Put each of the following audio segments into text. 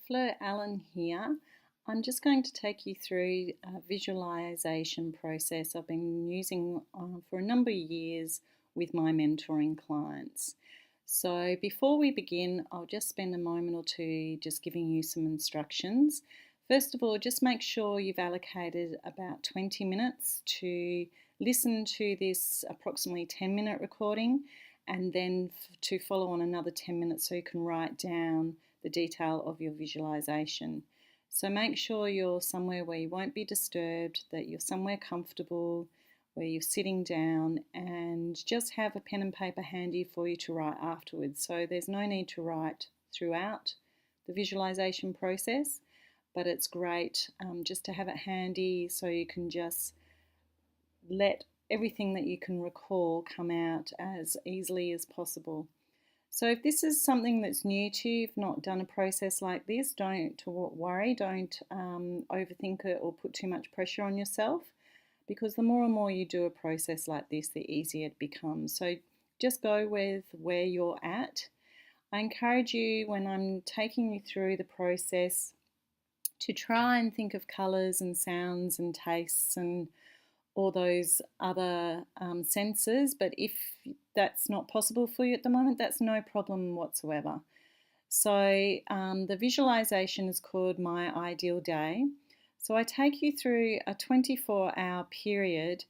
Fleur here. I'm just going to take you through a visualization process I've been using for a number of years with my mentoring clients. So before we begin, I'll just spend a moment or two just giving you some instructions. First of all, just make sure you've allocated about 20 minutes to listen to this approximately 10-minute recording, and then to follow on another 10 minutes so you can write down the detail of your visualization. So make sure you're somewhere where you won't be disturbed, that you're somewhere comfortable, where you're sitting down, and just have a pen and paper handy for you to write afterwards. So there's no need to write throughout the visualization process, but it's great just to have it handy so you can just let everything that you can recall come out as easily as possible. So if this is something that's new to you, you've not done a process like this, don't worry, don't overthink it or put too much pressure on yourself, because the more and more you do a process like this, the easier it becomes. So just go with where you're at. I encourage you, when I'm taking you through the process, to try and think of colours and sounds and tastes and all those other senses, but if that's not possible for you at the moment, that's no problem whatsoever. So the visualization is called My Ideal Day. So I take you through a 24-hour period,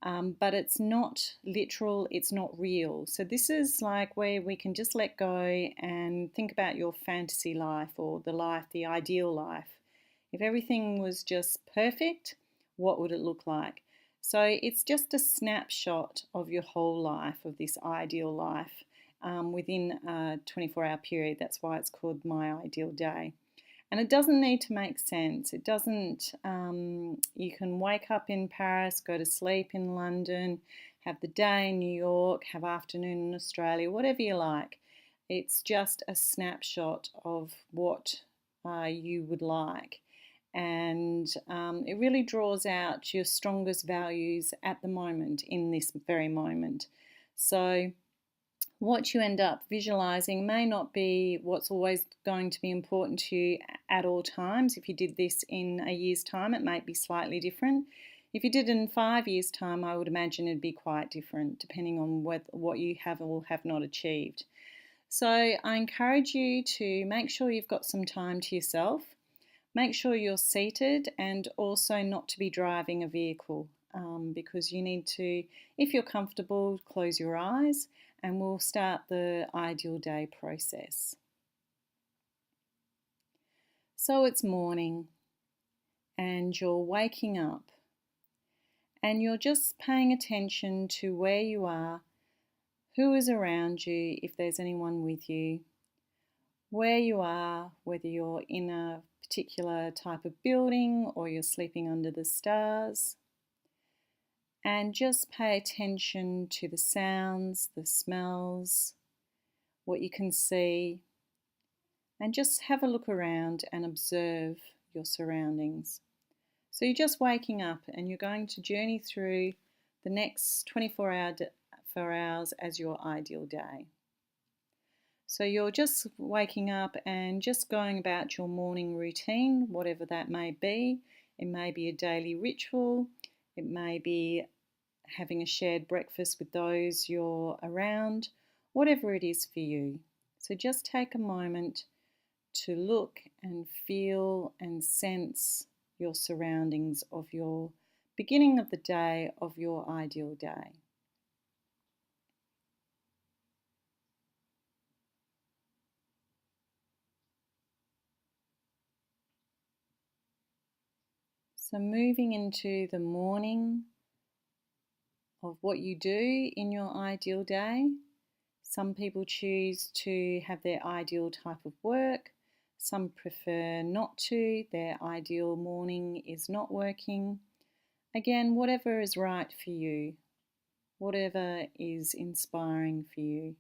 but it's not literal, it's not real. So this is like where we can just let go and think about your fantasy life, or the ideal life. If everything was just perfect, what would it look like? So it's just a snapshot of your whole life, of this ideal life, within a 24-hour period. That's why it's called My Ideal Day. And it doesn't need to make sense. It doesn't, you can wake up in Paris, go to sleep in London, have the day in New York, have afternoon in Australia, whatever you like. It's just a snapshot of what you would like. And it really draws out your strongest values at the moment, in this very moment. So what you end up visualizing may not be what's always going to be important to you at all times. If you did this in a year's time, it might be slightly different. If you did it in 5 years' time, I would imagine it'd be quite different, depending on what you have or have not achieved. So I encourage you to make sure you've got some time to yourself. Make sure you're seated, and also not to be driving a vehicle, because you need to, if you're comfortable, close your eyes, and we'll start the ideal day process. So it's morning and you're waking up, and you're just paying attention to where you are, who is around you, if there's anyone with you, where you are, whether you're in a particular type of building or you're sleeping under the stars. And just pay attention to the sounds, the smells, what you can see, and just have a look around and observe your surroundings. So you're just waking up, and you're going to journey through the next 24 hours as your ideal day. So you're just waking up and just going about your morning routine, whatever that may be. It may be a daily ritual. It may be having a shared breakfast with those you're around, whatever it is for you. So just take a moment to look and feel and sense your surroundings of your beginning of the day, of your ideal day. So moving into the morning of what you do in your ideal day. Some people choose to have their ideal type of work. Some prefer not to. Their ideal morning is not working. Again, whatever is right for you, whatever is inspiring for you.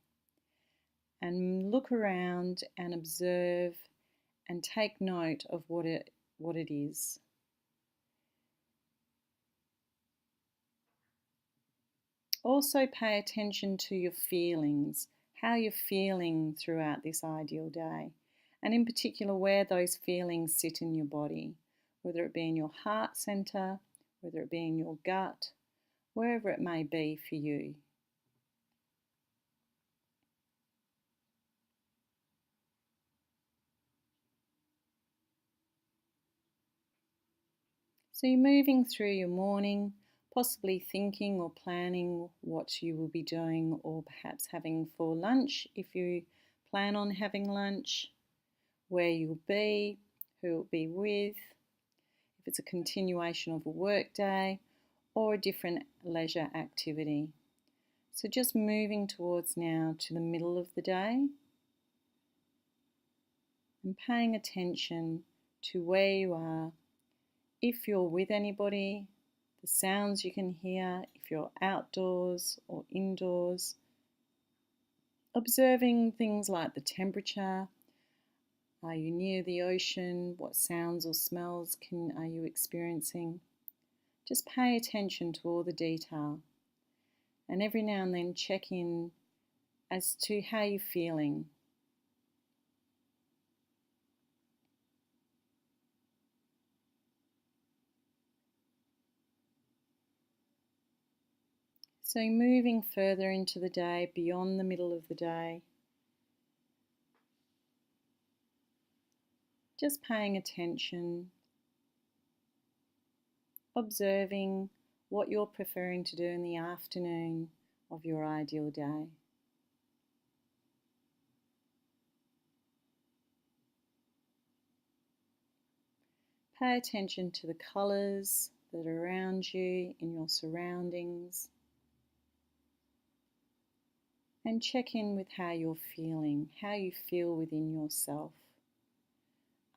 And look around and observe and take note of what it is. Also pay attention to your feelings, how you're feeling throughout this ideal day, and in particular where those feelings sit in your body, whether it be in your heart center, whether it be in your gut, wherever it may be for you. So you're moving through your morning, possibly thinking or planning what you will be doing or perhaps having for lunch if you plan on having lunch, where you'll be, who you'll be with, if it's a continuation of a work day or a different leisure activity. So just moving towards now to the middle of the day and paying attention to where you are, if you're with anybody, the sounds you can hear, if you're outdoors or indoors, observing things like the temperature. Are you near the ocean? What sounds or smells are you experiencing? Just pay attention to all the detail, and every now and then check in as to how you're feeling. So moving further into the day, beyond the middle of the day, just paying attention, observing what you're preferring to do in the afternoon of your ideal day. Pay attention to the colours that are around you in your surroundings, and check in with how you're feeling, how you feel within yourself.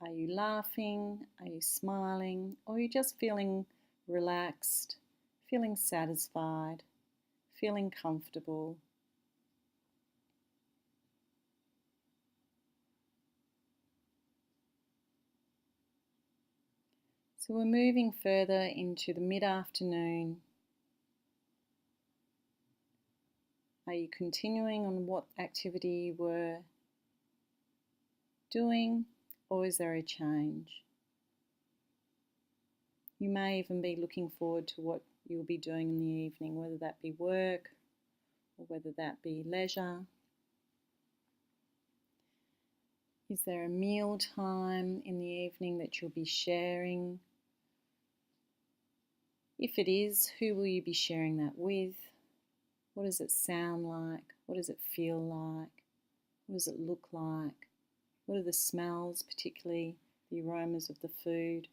Are you laughing? Are you smiling? Or are you just feeling relaxed, feeling satisfied, feeling comfortable? So we're moving further into the mid-afternoon. Are you continuing on what activity you were doing, or is there a change? You may even be looking forward to what you'll be doing in the evening, whether that be work or whether that be leisure. Is there a meal time in the evening that you'll be sharing? If it is, who will you be sharing that with? What does it sound like? What does it feel like? What does it look like? What are the smells, particularly the aromas of the food?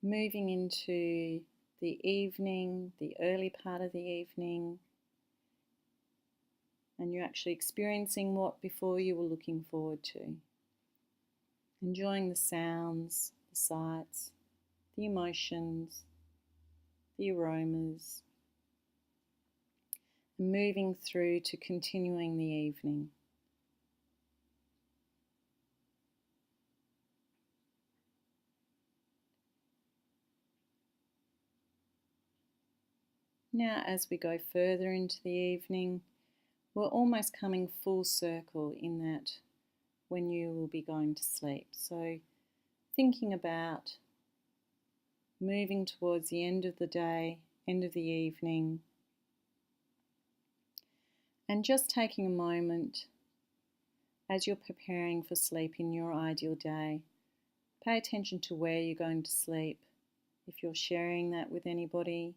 Moving into the evening, the early part of the evening, and you're actually experiencing what before you were looking forward to. Enjoying the sounds, the sights, the emotions, the aromas, and moving through to continuing the evening. Now, as we go further into the evening, we're almost coming full circle in that when you will be going to sleep. So thinking about moving towards the end of the day, end of the evening, and just taking a moment as you're preparing for sleep in your ideal day. Pay attention to where you're going to sleep, if you're sharing that with anybody.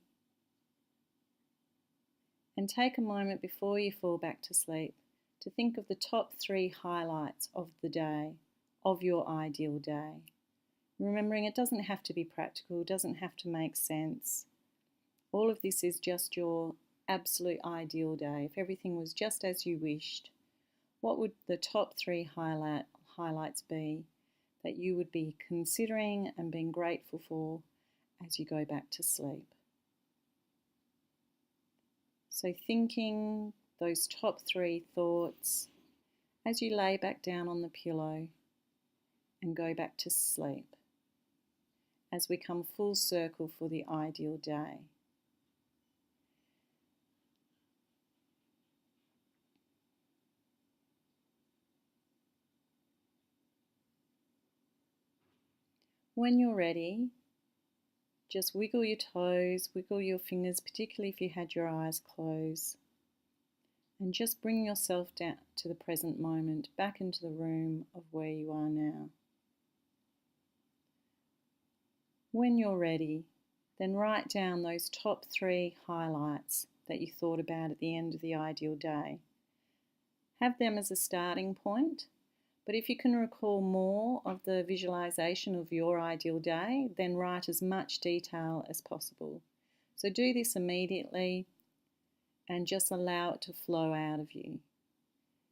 And take a moment before you fall back to sleep to think of the top 3 highlights of the day, of your ideal day. Remembering it doesn't have to be practical, doesn't have to make sense. All of this is just your absolute ideal day. If everything was just as you wished, what would the top 3 highlights be that you would be considering and being grateful for as you go back to sleep? So thinking those top 3 thoughts as you lay back down on the pillow and go back to sleep, as we come full circle for the ideal day. When you're ready, just wiggle your toes, wiggle your fingers, particularly if you had your eyes closed. And just bring yourself down to the present moment, back into the room of where you are now. When you're ready, then write down those top 3 highlights that you thought about at the end of the ideal day. Have them as a starting point, but if you can recall more of the visualization of your ideal day, then write as much detail as possible. So do this immediately and just allow it to flow out of you.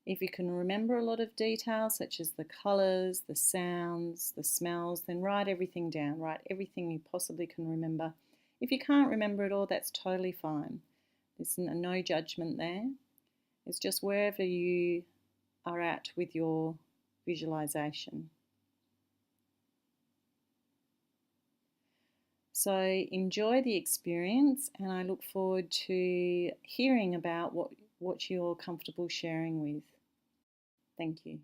If you can remember a lot of details, such as the colours, the sounds, the smells, then write everything down. Write everything you possibly can remember. If you can't remember it all, that's totally fine. There's no judgment there. It's just wherever you are at with your visualization. So enjoy the experience, and I look forward to hearing about what you're comfortable sharing with. Thank you.